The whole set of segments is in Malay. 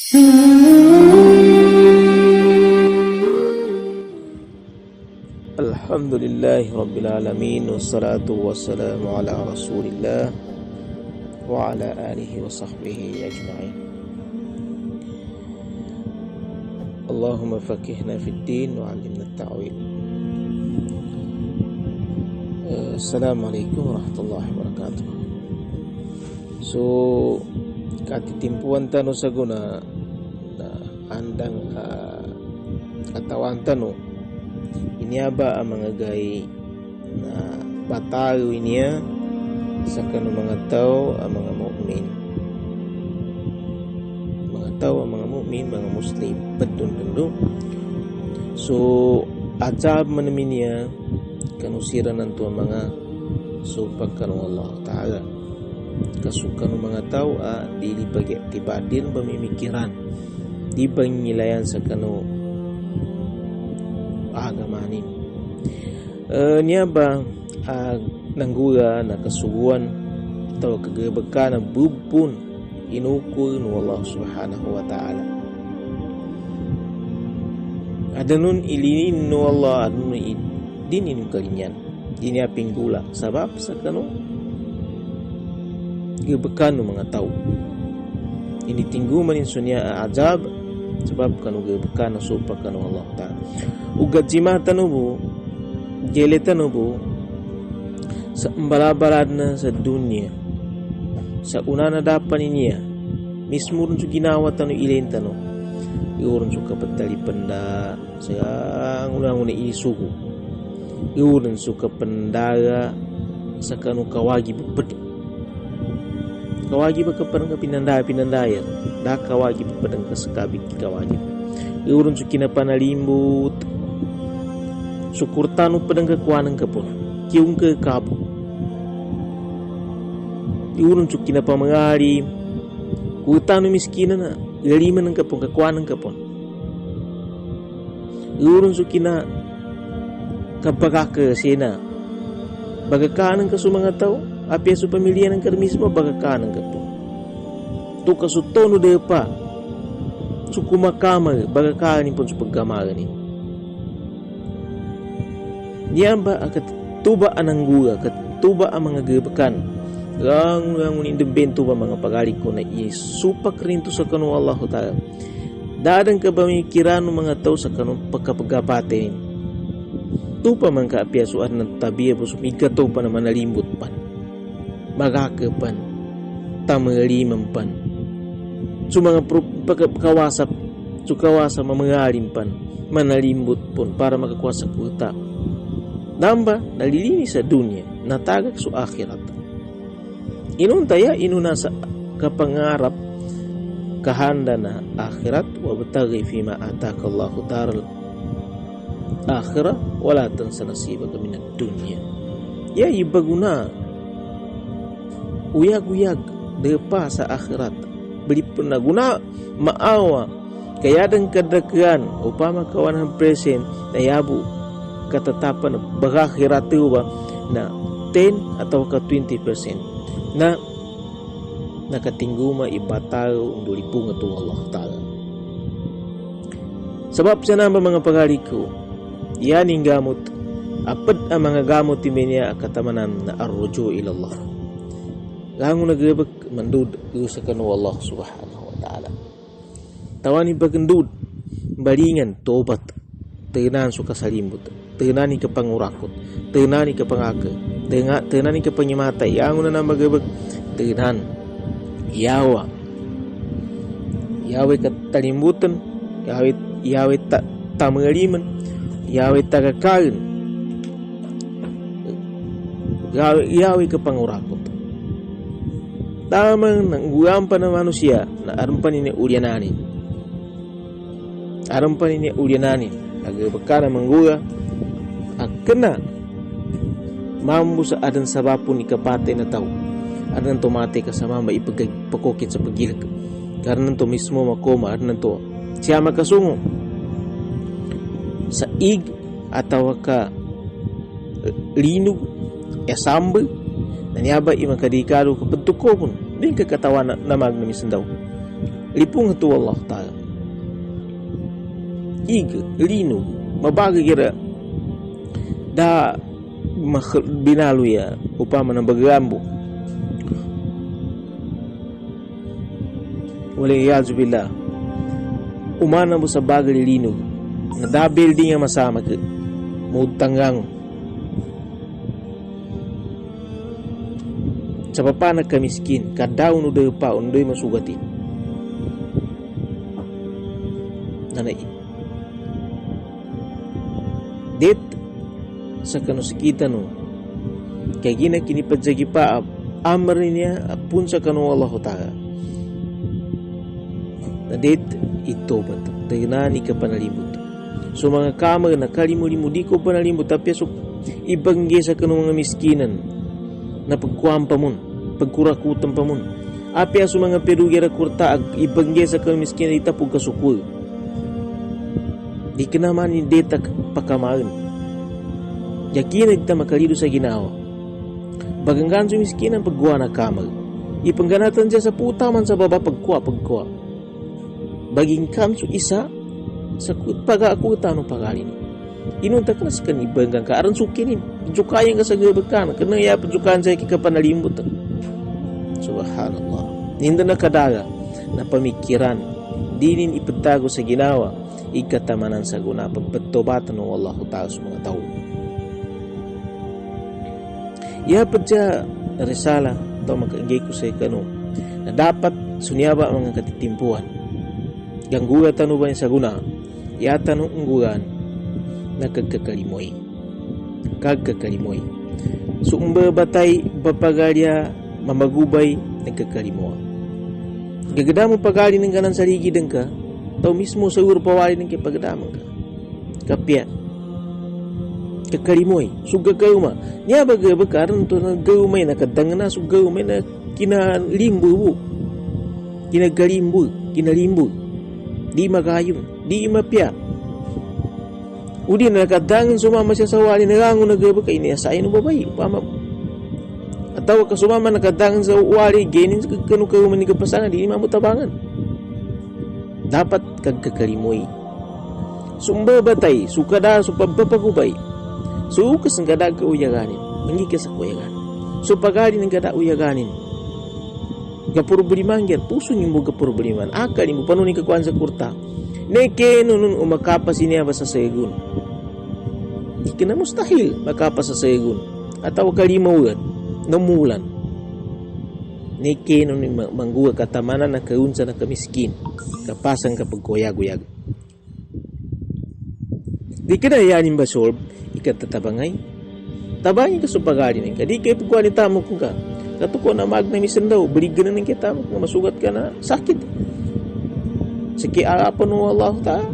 Alhamdulillahi Rabbil Alamin, wassalatu wassalamu ala Rasulillah wa ala alihi wa sahbihi ajma'in. Allahumma faqihna fid din wa 'allimna at-ta'wil. Assalamualaikum warahmatullahi wabarakatuh. So kati timpuan tanu saguna na andang katawan tanu ini aba ang mga gay na batayo niya sa kanu mga tao ang mga mu'min, mga tao ang mga mu'min, mga muslim pedun. So azab manamin niya kanusira nanto ang mga supag kanu Allah Ta'ala kasukan ng mga tao dili pag-tibadir pamimikiran di pangilayan sa kanu agamanin niya ba nanggura na kasuguan atau kagabakan na bubun inukul ng Allah Subhanahu wa Ta'ala adanun ilinin ng Allah adanun dinin kalinyan dini aping gula sabab sa kanu gabakan ng mga tao ini tingguman insunya azab sebab kanu gabakan na supa kanu Allah Ta'ala ugat jimatan ubu jeletan ubu sa balad na sa dunia sa una na dapan niya mismo rin sa ginawa tanu ilain tanu iuron sa kapatali panda sa una isugo iuron sa kapandara sa kanu kawagi bupad kawagi bakaparang pinandaya da kawagi papadang kasakabik kawagi iurun su kinapanalimbut sukurtanu padang kakuanang kapon kiung ke kapo iurun su kinapamangari kutanu miskina na galiman ng kapon kakuanang kapon iurun su kina kapagaka sena bagakanan ka su mga tao api su pamilya ng karmismo bagakanan ka po tu kasutono de pa su kumakama bagakanan pun su pagkamara ni diyan ba akat tuba anang gura kat tuba ang mga gabakan ang unindebento ba mga pagalik ko na isupak rin to sa kanu Allah Ta'ala dadang ka ba mikiran ng mga tao sa kanu pagkapagapatin tu pa man ka api su ng tabiya po sumigato pa na manalimbot pan magakapan tamaliman pan so mga pagkawasap so kawasa mamangalim pan manalimbot pon para makakuha sa kuta namba nalilinis sa dunya natagak sa akhirat inuntaya inuna sa kapangarap kahanda na akhirat wa bataghi fima ataka Allahu daral akhirah wala tansa nasibaka minad dunya ya ibaguna uyag-uyag depa sa akhirat beli penaguna maawa kaya dan kadakan upama kawan ang present na yabu katatapan bagakhirat ba na 10 atau ka 20% na nakatingguma ibataw undulipong ito Allah Ta'ala sebab sa namba mga pagaliko yan yung gamot apad ang mga gamot timenya katamanan na arrujo ilallah gangun nagrebek mandud sa kanu Allah Subhanahu wa Ta'ala tawani bagandud balingan tobat tenan suka salimbut tenani kapangurakot tenani kapangaka tenani kapanyamatay yang una na magrebek tenan yawa katalimbutan yawe tamaliman yawe tagakarin yawe kapangurakot tamang nangguampan ng manusia na arampan ini uliananin agabakana manggura akena mambu sa adan sabapun ikapatay na tao adan to mati kasama maipagpakokit sa pagilag karena to mismo makoma adan to siya makasungo sa ig atawa ka linog esambe nanyaba imakadikalo kapadtuko pun din kakatawan na magnumisan daw lipung tu Allah Ta'ala iga linu mabaga kira da binalu ya upama na bagagambo waliyahzubillah umana mo sa bagal linu na da building nga masama ka mutanggang sa papana ka miskin kadaw no de pa undoy masugati nanay det sa kanusikita no kay gina kinipadsagi pa amar niya apun sa kanu Allah Ta'ala na det itobat dagnani ka panalimbut so mga kamar na kalimulimu di ko panalimbut tapi so ibangge sa kanu mga miskinan na pagkuampa mun pagkurakutan pa mun api aso mga perugira kurta ibangge sa kanu miskinan itapog kasukul di ka naman ni deta pakamarin yakin kita makalido sa ginawa baganggan sa miskinan pagkuha na kamar ipangganatan siya sa putaman sa baba pagkuha baging kanso isa sa pag-aakuta no pagalin inunta ka na sa kanibanggan ka aran sukinin jukayan ka sa gabakan kana ya pajukan sa kikapanalimbot subhanallah ninda na kadaga na pamikiran dinin ipagtago sa ginawa ikatamanan sa guna pagpatobatan ng Allah Ta'ala sa mga tao iapad siya risala ito magkaigay ko sa ikano na dapat sunyaba ang mga katitimpuan gangguga tanuban sa guna yata nung unggugan na kagkakalimoy sumba batay bapagalya mamagubay nagkakalimoa gagada mo pagali ng kanan saligidan ka tao mismo sa pawali ng kipagdamang ka kapya kakalimoy sugagayuma niya bagabakaran to nagayumay nakadangana sugayumay na kinalimbo kinalimbo di magayum di mapya udi nakadangin sumama siya sa wali narango nagabaka iniasayin no babay pama atawa ka sumama nakadangin sa wali genin kanu kayo man ni kapasangan di mamutabangan dapat kagkakalimoy sumba batay sukada supabapagubay suukas ng kada ka uyaganin mangikas ako uyaganin so pagari ng kada uyaganin gapuro bulimangger puso niyo mo gapuro buliman akali mo panunin kakuan sa kurta neke nunun umakapas niya ba sa segun di ka na mustahil makapas sa segun ataw kalimawad namulan neke nunun mangguwa katamanan na kaunsa na kamiskin kapasang kapag kuyag-uyag di ka na yanin ba solve ikatatabangay tabangin ka sa pag-alin ka di kayo pagkualita mo kung ka katuko na magnamisan daw balik ka na ng kita mo nga masugat ka na sakit siki arapan mo Allah Ta'ala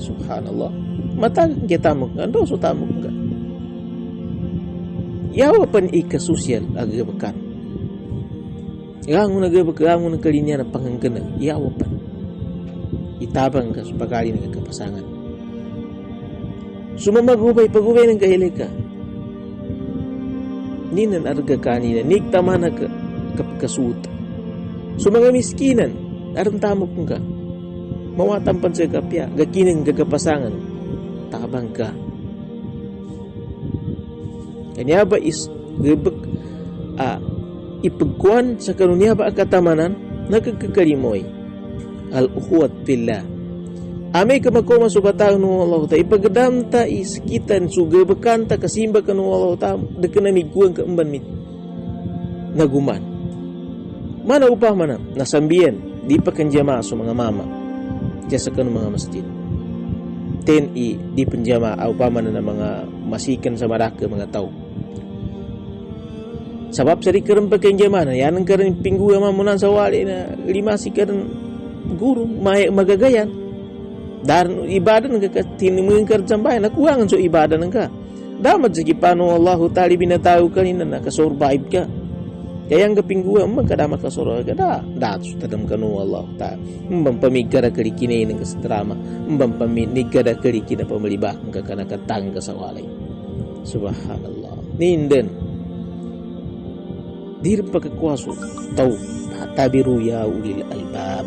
subhanallah matag kita mo ano so tamo ka yawa pan ikasosyal agabakan yang nagabakan mo kalinya na panganggana yawa pan itabang ka sa pag-alin ng kapasangan sumamagubay pagubay ng kahilika ninan arga kanina niktaman na kapagkasuta so mga miskinan arantamok ka mawatampan sa kapya gakinang gagapasangan tabang ka kanya ba is ipagkuan sa kanunya ba akatamanan nagkakakalimoy al-ukhuwat fillah amay ka makoma subataw ng Allah ta ipagdamta iskitan sugabakan ta kasimba ka ng Allah ta dekanamiguan ka umban mit naguman mana upah mana nasambian di pakanjama sa mga mama jasa ka ng mga masjid di penjama upah mana na mga masikan sa maraka mga tao sabab sari karam pakanjama na yan ang karan pinggu mamunan sa wali na limasi karan guru magagayan dan ibadah ng katinimuin karjambay nakuwangan so ibadah ng ka damat sige paano Allah Ta'ala binatayo kanina nakasurvive ka kaya ang kapingguan magkadamat kasurvive ka datos tadam ka no Allah Ta'ala pamigara kalikinay ng kasatrama pamigara kalikina pamalibakang ka kanakatang ka sa walay subhanallah ninden dir pagkakwaso tau tabiru ya ulil albab,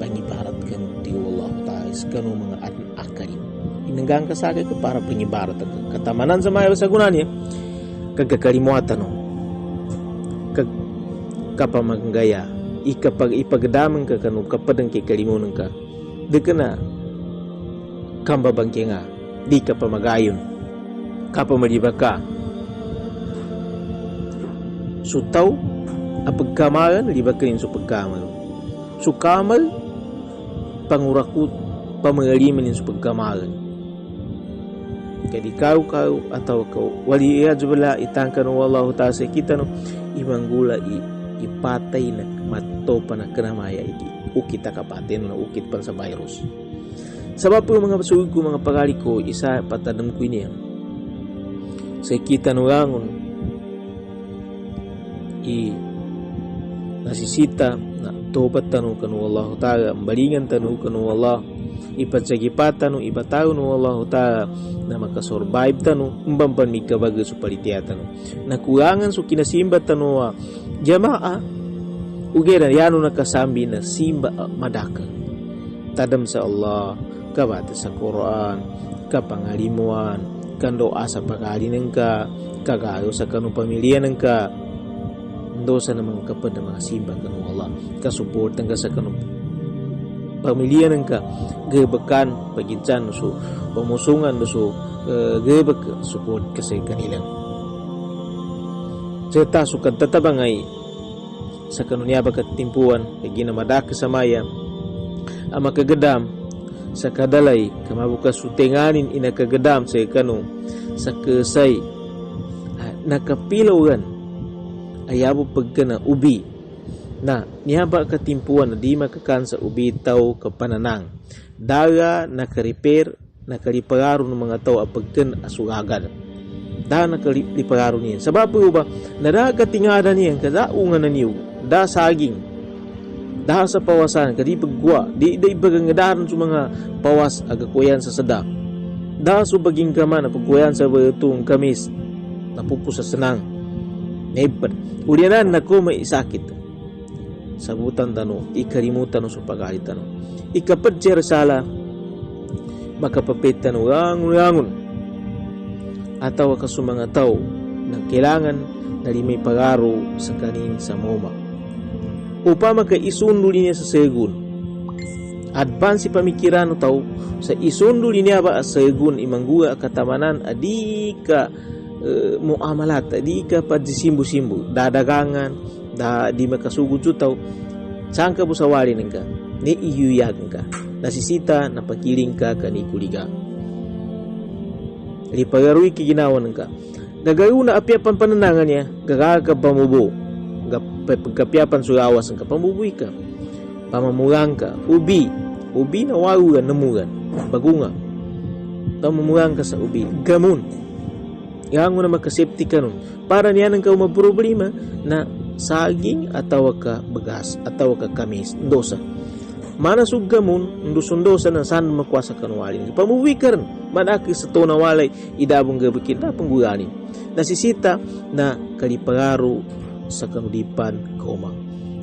pengibarat kan ti Allah ta'ala kanu mga akalin inanggang kasagay ka para pengibarat katamanan sa maya sa gunanya kagakalimuatan no kapamaggaya ikapag ipagdaman ka kanu kapadang kikalimunan ka dekana kambabangke nga di ka pamagayon kapamaliba sutaw apagkamalan liba ka rin sa pagkamal sukamal pangurakut pamagaliman rin sa pagkamalan kadi kau atau kau waliyad bala itangkan wallahu ta'ala sa kita no imanggula ipatay na mato pa na kanamaya ukit kapatin na ukit pan sa virus sabab po mga pasugod ko mga pagali ko isa patadam ko ini sa kita no langon nasisita na tobat tanu kanu Allah ta'ala balingan tanu kanu Allah ipatsagipatan no ibataw no Allah ta'ala na makasurvive tanu umbampan mikabaga su palitiatan nakulangan su kinasimba tanu jamaah ugera yano nakasambi na simba madaka tadam sa Allah kabata sa Quran kapangalimuan kan doa sa pagalinan ka kagayo sa kanu pamilya ka dosa naman kapad na mga simba kanu Allah kasuportan ka sa kanu pamilya ka gebekan paginsan so pamusungan so gebek support kasi kanilang serta sukan tatabangay sa kanunya bagat timpuan kay ginamadak sa maya ama kagedam sa kadalay kamabukas sutenganin ina kagedam sa kanu sa kesay nakapilawan ayabo pagkana ubi na niyaba katimpuan na di makakan sa ubi tao kapananang daga nakariper nakalipagaro ng mga tao apagkan asugagad da nakalipagaro niya sabab po ba nadagatingada niya kadaungan na niyo da saging da sa pawasan kadi pagwa di bagangadaran sa mga pawas agakuyan sa sada da so baging kama na pagkuyan sa betong kamis napupusa senang nebad ulianan nako may sakit sabutan tano ikalimutan no sa pagalitan ikapadjer sala makapapitan wangun ataw ka mga tao na kailangan na limay pagaro sa kanin sa moma upama ka isundo niya sa segun advance pamikiran no tao sa isundo niya ba sa segun imangguga katamanan adi ka muamalat adi ka padsimbu-simbu dadagangan da di makasugod tao saan ka busawari ka ni iyuyag ka nasisita na pakiling ka kanikuliga lipagaroy kiginawan ka gagayo na apyapan pananangan niya gagaga pamubo pagkapyapan sugawas ka pamubuy ka pamamulang ka ubi na warugan namugan bagunga pamamulang ka sa ubi gamun yang na makasepti ka nun para niya nang ka maproblema na saging atau ka begas atau ka kamis dosa mana sugamon dosa na san makuasa kanwalin pamuwikaran manaki sa to nawalay idabong gabekin na panggulanin nasisita na kalipagaro sa kanudipan kauma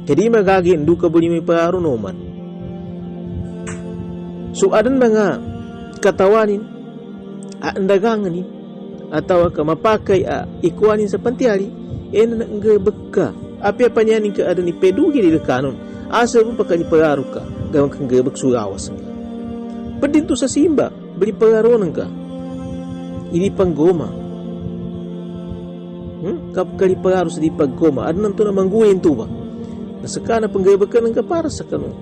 kadi magagi ndu ka buli may pagaro noman so adan mga katawanin andaganganin atau ka mapakay ikuanin sa pantiali na nggabek api apa nyaning ka ada ni pedugi di kanon asa mo pakani pagaro ka gawang kang gabek surawas pedinto sa simba beli pagaronan ka ini panggoma kapkali pagaro sa di paggoma ada nanto na mangguyin to ba nasakana panggabekan ka para sa kanon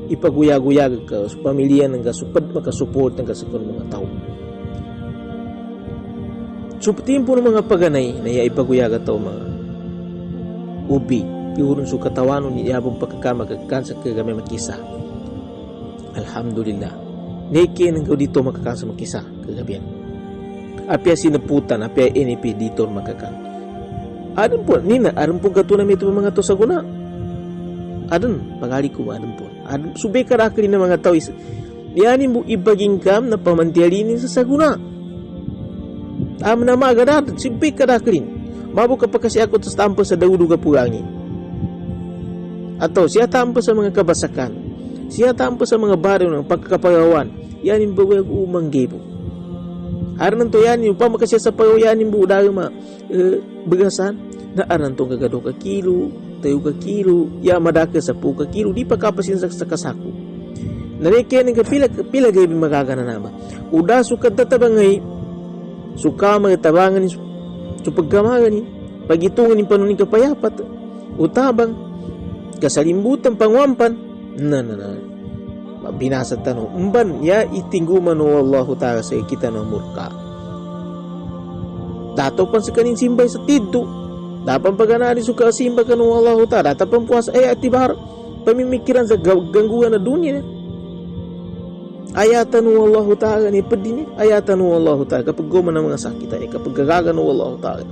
ipaguyag-uyag ka sa pamilya ng ka supad makasupport ng ka sa mga tao suptimpo ng mga paganay na ipaguyag ataw mga ubi iurun su katawano ni yabong pagkakama kagkansa kagami makisa alhamdulillah neki nang dito makakansa makisa kagabian apya sinaputan apya NP dito makakan adan po nina adan po katunam ito mga to sa guna adan pagali ko adan po adan subekar akli na mga tao yani mo ibagingkam na pamantialinin sa saguna na magadat simpi kadaklin mabo ka pa kasi ako sa tampo sa daudo ka pulangi atau siya tampo sa mga kabasakan, siya tampo sa mga baryo ng pagkapagawan, yanin bawag umang gebo. Aran to yanin, upama kasi sa payo yanin bu dahil bagasan, na aran to gagado ka kilo, tayo ka kilo, ya madaka sa po ka kilo, di pa kapasin sa kasako. Narekiyan ka pila gabi magagana nama. Uda sukat tatabangay, suka magtabangan ni so pagkamagan ni, pagitungan ni panunin kapayapat, utabang, kasalimbutan pangwampan, na. Binasa tanong, umban, ya itingguman o Allahu ta'ala sa kita ng murka. Dato pan sa kanin simbay sa tiddo, dapan paganari suka simba ka ng Allahu ta'ala, dapan puasa, atibar, pamimikiran sa gangguan na dunia. Ayatan ng Allahu ta'ala ni pedini, ayatan ng Allahu ta'ala, kapag goma ng mga sakitan niya, kapag gagagan ng Allahu ta'ala,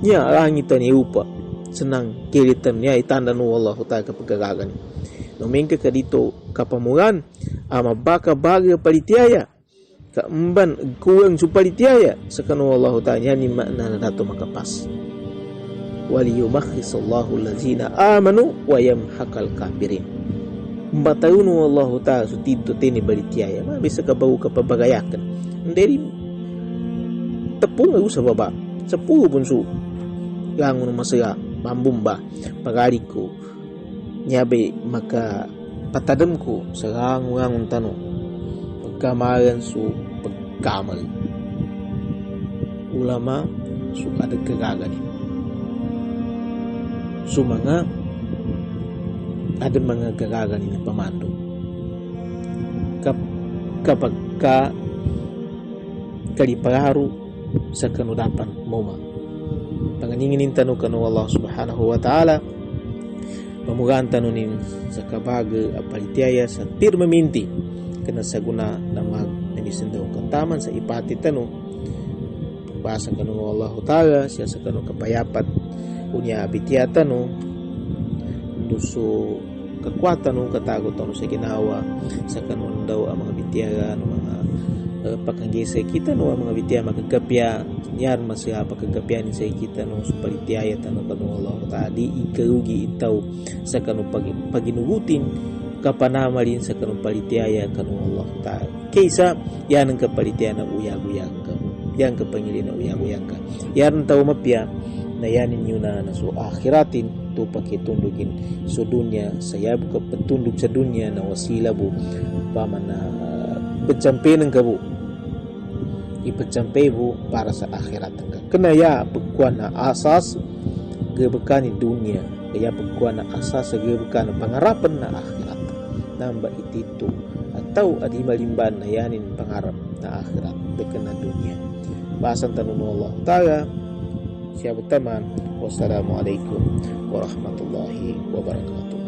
niya, rangitan niya upa, senang kilitan niya, itanda ng Allahu ta'ala kapag gagagan niya. Nomengka ka dito kapamuran ama baka baga palitiaya kaemban kuang su palitiaya sakanu Allah ta'ala ni makna na dato makapas waliyumakhisallahu allazina amanu wa yamhaqal kafirin mbatayunu Allah ta'ala su tidto teni balitiaya ma bisa ka bau ka pabagayakan nderi tepung usah baba sepuh bunsu gangun masaya mambumba pagariku nyabe maka patadam ko sa rangung tanong pagkamaran su pagkamal ulama su ada kagagani su mga ada mga kagagani na pamando kapag ka kaliparu sa kanudapan moma panganingin tanong kanu Allah subhanahu wa ta'ala pamugaan tanunin sa kabaga apalitiaya sa pirmaminti kana sa guna na namisindaw kantaman sa ipati tanong pagbasa kanong Allah ta'ala siya sa kanong kapayapat unya abitya tanong duso kakwatan nung katagot tanong sa ginawa sa kanong daw ang mga bityaga ng mga pakanggisa kita no ang mga bitya magagapya yar masya pagkagapyan sa kita no supalitiyaya tanong kanong Allah ta'ala di ikarugi itaw sa kanong paginugutin kapanamalin sa kanong palitiyaya kanong Allah ta'ala kaysa yan ang kapalitiyaya na uyag-uyag ka yan kapangili na uyag-uyag ka yan taw mapya na yanin nyo na so akhiratin to pakitundugin so dunya sayab ka patundog sa dunya na wasila bu paman na pagcampe ng kabo ipagcampe bu para sa akhirat ka kanaya pagkuan na asas gabakan ni dunya kaya pagkuan na asas sa gabakan na pangarapan na akhirat namba itito atau adimalimban na yanin pangarap na akhirat dekan na dunya bahasan tanong Allah ta'ala siya butaman wassalamualaikum warahmatullahi wabarakatuh.